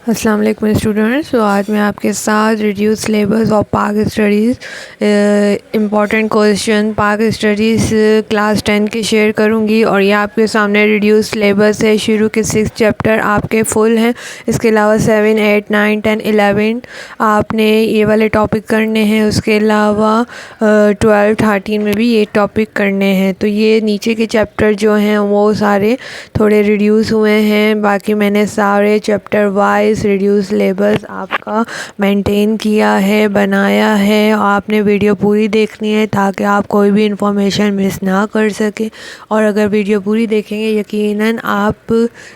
السلام علیکم اسٹوڈنٹس. تو آج میں آپ کے ساتھ ریڈیوس سلیبس اور پاک اسٹڈیز امپورٹنٹ کویسچن پاک اسٹڈیز کلاس 10 کے شیئر کروں گی. اور یہ آپ کے سامنے ریڈیوس سلیبس ہے. شروع کے 6 چیپٹر آپ کے فل ہیں. اس کے علاوہ 7, 8, 9, 10, 11 آپ نے یہ والے ٹاپک کرنے ہیں. اس کے علاوہ 12, 13 میں بھی یہ ٹاپک کرنے ہیں. تو یہ نیچے کے چیپٹر جو ہیں وہ سارے تھوڑے ریڈیوس ہوئے ہیں. باقی میں نے سارے چیپٹر وائز ریڈیوس سلیبس آپ کا مینٹین کیا ہے، بنایا ہے. آپ نے ویڈیو پوری دیکھنی ہے تاکہ آپ کوئی بھی انفارمیشن مس نہ کر سکیں. اور اگر ویڈیو پوری دیکھیں گے یقیناً آپ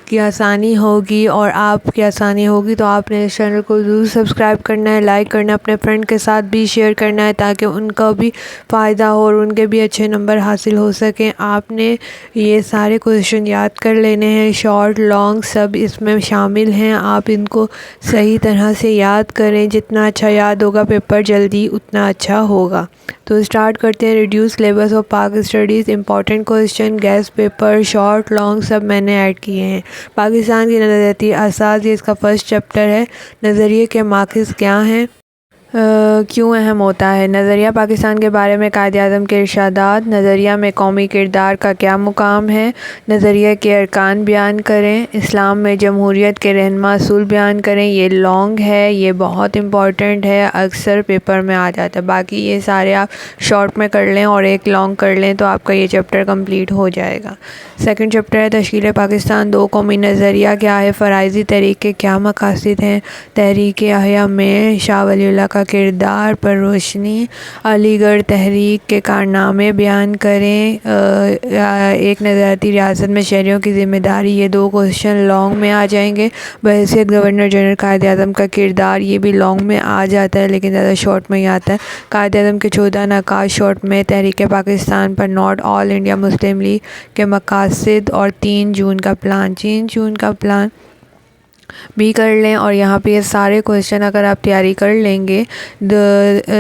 کی آسانی ہوگی. اور آپ کی آسانی ہوگی تو آپ نے اس چینل کو ضرور سبسکرائب کرنا ہے، لائک کرنا ہے، اپنے فرینڈ کے ساتھ بھی شیئر کرنا ہے تاکہ ان کا بھی فائدہ ہو اور ان کے بھی اچھے نمبر حاصل ہو سکیں. آپ نے یہ سارے کویسچن یاد کر لینے ہیں، شارٹ لانگ سب اس میں شامل ہیں. آپ ان کو صحیح طرح سے یاد کریں. جتنا اچھا یاد ہوگا پیپر جلدی اتنا اچھا ہوگا. تو اسٹارٹ کرتے ہیں. ریڈیوس سلیبس اور Pak studies important question guess paper short long سب میں نے ایڈ کیے ہیں. پاکستان کی نظریاتی اساس، یہ اس کا فرسٹ چیپٹر ہے. نظریے کے ماخذ کیا ہیں؟ کیوں اہم ہوتا ہے؟ نظریہ پاکستان کے بارے میں قائد اعظم کے ارشادات. نظریہ میں قومی کردار کا کیا مقام ہے؟ نظریہ کے ارکان بیان کریں. اسلام میں جمہوریت کے رہنما اصول بیان کریں. یہ لانگ ہے، یہ بہت امپورٹنٹ ہے، اکثر پیپر میں آ جاتا ہے. باقی یہ سارے آپ شارٹ میں کر لیں اور ایک لانگ کر لیں تو آپ کا یہ چیپٹر کمپلیٹ ہو جائے گا. سیکنڈ چیپٹر ہے تشکیل پاکستان. دو قومی نظریہ کیا ہے؟ فرائضی تحریک کے کیا مقاصد ہیں؟ تحریک احیا میں شاہ ولی اللہ کا کردار پر روشنی. علی گڑھ تحریک کے کارنامے بیان کریں. ایک نظریاتی ریاست میں شہریوں کی ذمہ داری. یہ دو کویسچن لانگ میں آ جائیں گے. بحیثیت گورنر جنرل قائد اعظم کا کردار، یہ بھی لانگ میں آ جاتا ہے لیکن زیادہ شارٹ میں ہی آتا ہے. قائد اعظم کے 14 نکات شارٹ میں. تحریک پاکستان پر نوٹ. آل انڈیا مسلم لیگ کے مقاصد اور 3 جون کا پلان. 3 جون کا پلان بھی کر لیں. اور یہاں پہ یہ سارے کویسچن اگر آپ تیاری کر لیں گے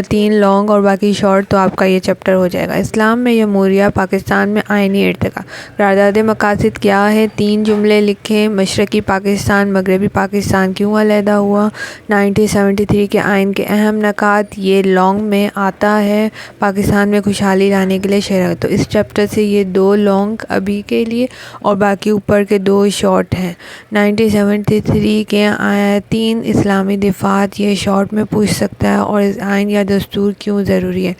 3 لانگ اور باقی شارٹ تو آپ کا یہ چیپٹر ہو جائے گا. اسلام میں جمہوریہ، پاکستان میں آئینی ارتقا. قرارداد مقاصد کیا ہے؟ 3 جملے لکھیں. مشرقی پاکستان، مغربی پاکستان کیوں علیحدہ ہوا؟ 1973 کے آئین کے اہم نکات. یہ لانگ میں آتا ہے. پاکستان میں خوشحالی لانے کے لیے شہر. تو اس چیپٹر سے یہ 2 لانگ ابھی کے لیے اور باقی اوپر کے 2 شارٹ ہیں. 1973 کے 3 اسلامی دفعات، یہ شارٹ میں پوچھ سکتا ہے. اور آئین یا دستور کیوں ضروری ہے؟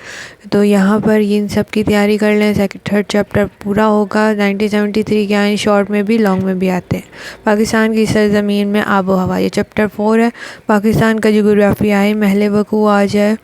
تو یہاں پر ان سب کی تیاری کر لیں. تھرڈ چیپٹر پورا ہوگا. 1973 کے آئین شارٹ میں بھی لانگ میں بھی آتے ہیں. پاکستان کی سرزمین میں آب و ہوا، یہ چیپٹر 4 ہے. پاکستان کا جغرافیائی محل وقوع آ جائے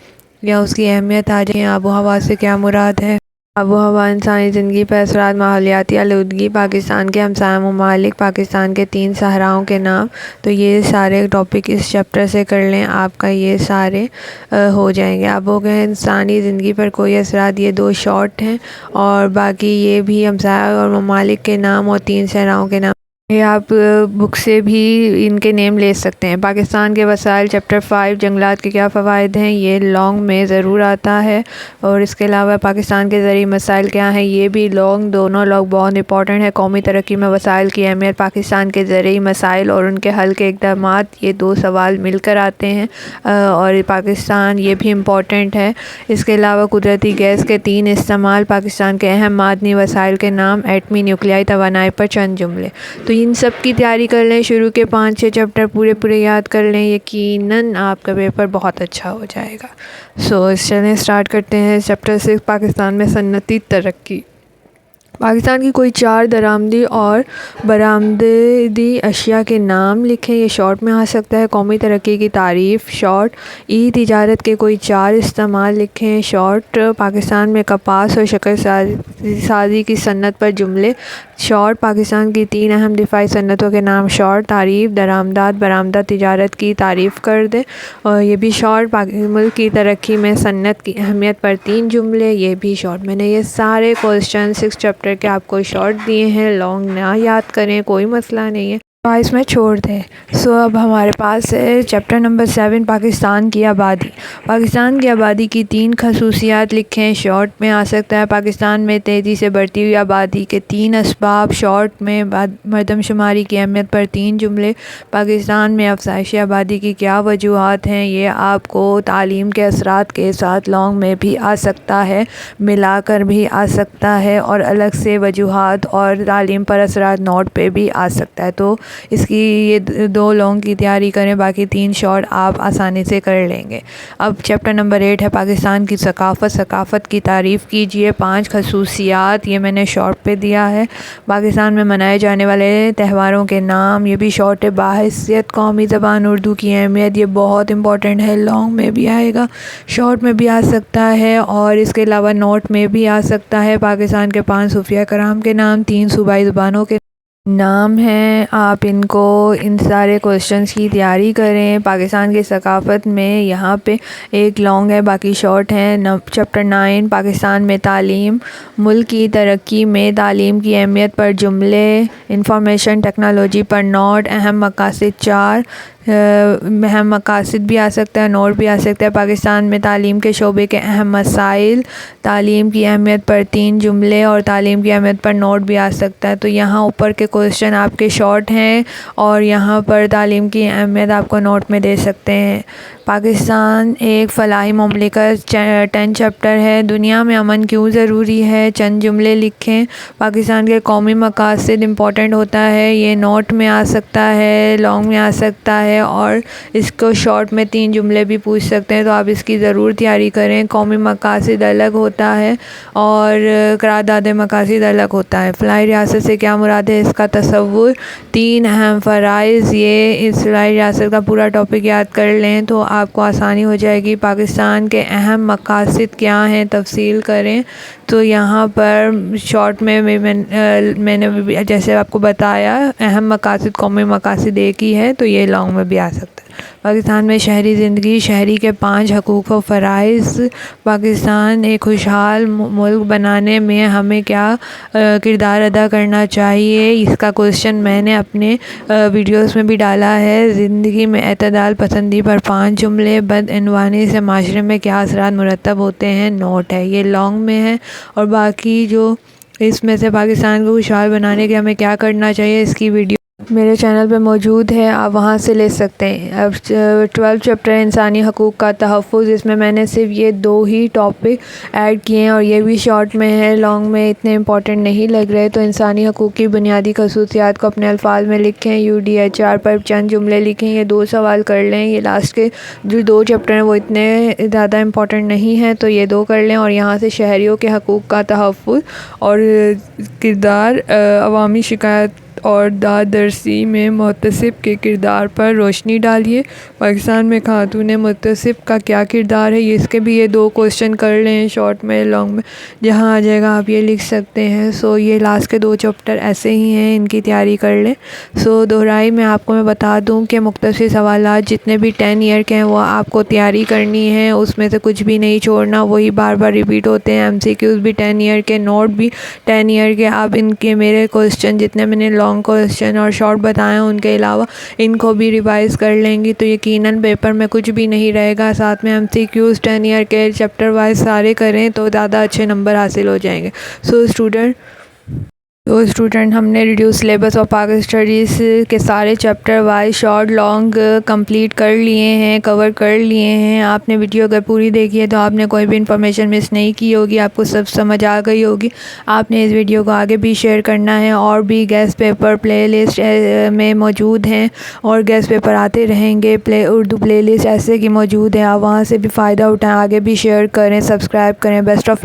یا اس کی اہمیت آ جائے. آب و ہوا سے کیا مراد ہے؟ آب و ہوا انسانی زندگی پر اثرات، ماحولیاتی آلودگی. پاکستان کے ہمسایہ ممالک، پاکستان کے 3 صحراؤں کے نام. تو یہ سارے ٹاپک اس چیپٹر سے کر لیں، آپ کا یہ سارے ہو جائیں گے. آب و ہوا انسانی زندگی پر کوئی اثرات، یہ 2 شارٹ ہیں. اور باقی یہ بھی ہمسایہ اور ممالک کے نام اور 3 صحراؤں کے نام. یہ آپ بک سے بھی ان کے نیم لے سکتے ہیں. پاکستان کے وسائل چیپٹر 5. جنگلات کے کیا فوائد ہیں؟ یہ لانگ میں ضرور آتا ہے. اور اس کے علاوہ پاکستان کے زرعی مسائل کیا ہیں؟ یہ بھی لانگ، دونوں لانگ بہت امپورٹنٹ ہے. قومی ترقی میں وسائل کی اہمیت، پاکستان کے زرعی مسائل اور ان کے حل کے اقدامات. یہ 2 سوال مل کر آتے ہیں اور پاکستان یہ بھی امپورٹنٹ ہے. اس کے علاوہ قدرتی گیس کے 3 استعمال. پاکستان کے اہم معدنی وسائل کے نام. ایٹمی نیوکلیائی توانائی پر چند جملے. تو ان سب کی تیاری کر لیں. شروع کے 5-6 چیپٹر پورے یاد کر لیں. یقیناً آپ کا پیپر بہت اچھا ہو جائے گا. چلیں اسٹارٹ کرتے ہیں. چیپٹر 6 پاکستان میں صنعتی ترقی. پاکستان کی کوئی 4 درآمدی اور برآمدی اشیاء کے نام لکھیں. یہ شارٹ میں آ سکتا ہے. قومی ترقی کی تعریف شارٹ. ای تجارت کے کوئی 4 استعمال لکھیں شارٹ. پاکستان میں کپاس اور شکر سازی کی صنعت پر جملے شارٹ. پاکستان کی 3 اہم دفاعی صنعتوں کے نام شارٹ. تعریف درآمدات برآمدات تجارت کی تعریف کر دیں اور یہ بھی شارٹ. ملک کی ترقی میں صنعت کی اہمیت پر 3 جملے، یہ بھی شارٹ. میں نے یہ سارے کویسچن 6 چیپٹر کے آپ کو شارٹ دیے ہیں. لانگ نہ یاد کریں، کوئی مسئلہ نہیں ہے. اس میں چھوڑ دیں۔ اب ہمارے پاس ہے چیپٹر نمبر 7 پاکستان کی آبادی۔ پاکستان کی آبادی کی 3 خصوصیات لکھیں۔ شارٹ میں آ سکتا ہے پاکستان میں تیزی سے بڑھتی ہوئی آبادی کے 3 اسباب۔ شارٹ میں مردم شماری کی اہمیت پر 3 جملے۔ پاکستان میں افزائش آبادی کی کیا وجوہات ہیں؟ یہ آپ کو تعلیم کے اثرات کے ساتھ لانگ میں بھی آ سکتا ہے، ملا کر بھی آ سکتا ہے، اور الگ سے وجوہات اور تعلیم پر اثرات نوٹ پہ بھی آ سکتا ہے۔ تو اس کی یہ 2 لانگ کی تیاری کریں، باقی 3 شارٹ آپ آسانی سے کر لیں گے۔ اب چیپٹر نمبر 8 ہے پاکستان کی ثقافت۔ ثقافت کی تعریف کیجیے۔ 5 خصوصیات یہ میں نے شارٹ پہ دیا ہے۔ پاکستان میں منائے جانے والے تہواروں کے نام، یہ بھی شارٹ ہے۔ باحثیت قومی زبان اردو کی اہمیت، یہ بہت امپورٹنٹ ہے، لانگ میں بھی آئے گا، شارٹ میں بھی آ سکتا ہے، اور اس کے علاوہ نوٹ میں بھی آ سکتا ہے۔ پاکستان کے 5 صوفیہ کرام کے نام، 3 صوبائی زبانوں کے نام ہیں۔ آپ ان سارے کوسچنز کی تیاری کریں۔ پاکستان کی ثقافت میں یہاں پہ ایک لانگ ہے، باقی شارٹ ہیں۔ چیپٹر 9 پاکستان میں تعلیم، ملک کی ترقی میں تعلیم کی اہمیت پر جملے۔ انفارمیشن ٹیکنالوجی پر نوٹ۔ اہم مقاصد 4، اہم مقاصد بھی آ سکتا ہے، نوٹ بھی آ سکتا ہے۔ پاکستان میں تعلیم کے شعبے کے اہم مسائل۔ تعلیم کی اہمیت پر 3 جملے، اور تعلیم کی اہمیت پر نوٹ بھی آ سکتا ہے۔ تو یہاں اوپر کے کوسچن آپ کے شارٹ ہیں، اور یہاں پر تعلیم کی اہمیت آپ کو نوٹ میں دے سکتے ہیں۔ پاکستان ایک فلاحی مملکت 10 چیپٹر ہے۔ دنیا میں امن کیوں ضروری ہے؟ چند جملے لکھیں۔ پاکستان کے قومی مقاصد امپورٹنٹ ہوتا ہے، یہ نوٹ میں آ سکتا ہے، لانگ میں آ سکتا ہے، اور اس کو شارٹ میں 3 جملے بھی پوچھ سکتے ہیں، تو آپ اس کی ضرور تیاری کریں۔ قومی مقاصد الگ ہوتا ہے اور قرارداد مقاصد الگ ہوتا ہے۔ فلاحی ریاست سے کیا مراد ہے؟ اس کا تصور۔ 3 اہم فرائض، یہ اس فلاحی ریاست کا پورا ٹاپک یاد کر لیں تو آپ کو آسانی ہو جائے گی۔ پاکستان کے اہم مقاصد کیا ہیں؟ تفصیل کریں۔ تو یہاں پر شارٹ میں میں نے جیسے آپ کو بتایا، اہم مقاصد قومی مقاصد ایک ہی ہے، تو یہ لانگ میں بھی آ سکتا ہے۔ پاکستان میں شہری زندگی، شہری کے 5 حقوق و فرائض۔ پاکستان ایک خوشحال ملک بنانے میں ہمیں کیا کردار ادا کرنا چاہیے؟ اس کا کوسچن میں نے اپنے ویڈیوز میں بھی ڈالا ہے۔ زندگی میں اعتدال پسندی پر 5 جملے۔ بدعنوانی سے معاشرے میں کیا اثرات مرتب ہوتے ہیں؟ نوٹ ہے، یہ لانگ میں ہے۔ اور باقی جو اس میں سے پاکستان کو خوشحال بنانے کے ہمیں کیا کرنا چاہیے، اس کی ویڈیو میرے چینل پہ موجود ہے، آپ وہاں سے لے سکتے ہیں۔ اب 12 چیپٹر انسانی حقوق کا تحفظ، اس میں نے صرف یہ 2 ہی ٹاپک ایڈ کیے ہیں، اور یہ بھی شارٹ میں ہے، لانگ میں اتنے امپورٹنٹ نہیں لگ رہے۔ تو انسانی حقوق کی بنیادی خصوصیات کو اپنے الفاظ میں لکھیں۔ UDHR پر چند جملے لکھیں، یہ 2 سوال کر لیں۔ یہ لاسٹ کے جو 2 چیپٹر ہیں وہ اتنے زیادہ امپورٹنٹ نہیں ہیں، تو یہ 2 کر لیں۔ اور یہاں سے شہریوں کے حقوق کا تحفظ اور کردار، عوامی شکایت اور داد رسی میں محتسب کے کردار پر روشنی ڈالیے۔ پاکستان میں خاتون محتسب کا کیا کردار ہے؟ اس کے بھی یہ 2 کوسچن کر لیں، شارٹ میں، لانگ میں، جہاں آ جائے گا آپ یہ لکھ سکتے ہیں۔ یہ لاسٹ کے 2 چیپٹر ایسے ہی ہیں، ان کی تیاری کر لیں۔ دہرائی میں آپ کو میں بتا دوں کہ مختصر سوالات جتنے بھی 10 ایئر کے ہیں وہ آپ کو تیاری کرنی ہے، اس میں سے کچھ بھی نہیں چھوڑنا، وہی بار بار ریپیٹ ہوتے ہیں۔ MCQs بھی 10 ایئر کے، نوٹ بھی 10 ایئر کے۔ آپ ان کے میرے کوسچن جتنے میں نے لانگ کوسچن اور شارٹ بتائے ہیں، ان کے علاوہ ان کو بھی ریوائز کر لیں گی تو یقیناً پیپر میں کچھ بھی نہیں رہے گا۔ ساتھ میں MCQs 10 ایئر کے چیپٹر وائز سارے کریں تو زیادہ اچھے نمبر حاصل ہو جائیں گے۔ اسٹوڈنٹ ہم نے ریڈیوس سلیبس اور پاک اسٹڈیز کے سارے chapter wise short long complete کر لیے ہیں، کور کر لیے ہیں۔ آپ نے ویڈیو اگر پوری دیکھی ہے تو آپ نے کوئی بھی انفارمیشن مس نہیں کی ہوگی، آپ کو سب سمجھ آ گئی ہوگی۔ آپ نے اس ویڈیو کو آگے بھی شیئر کرنا ہے، اور بھی گیسٹ پیپر پلے لسٹ میں موجود ہیں، اور گیسٹ پیپر آتے رہیں گے، اردو پلے لسٹ ایسے کی موجود ہے، آپ وہاں سے بھی فائدہ اٹھائیں، آگے بھی شیئر کریں، سبسکرائب کریں۔ Best of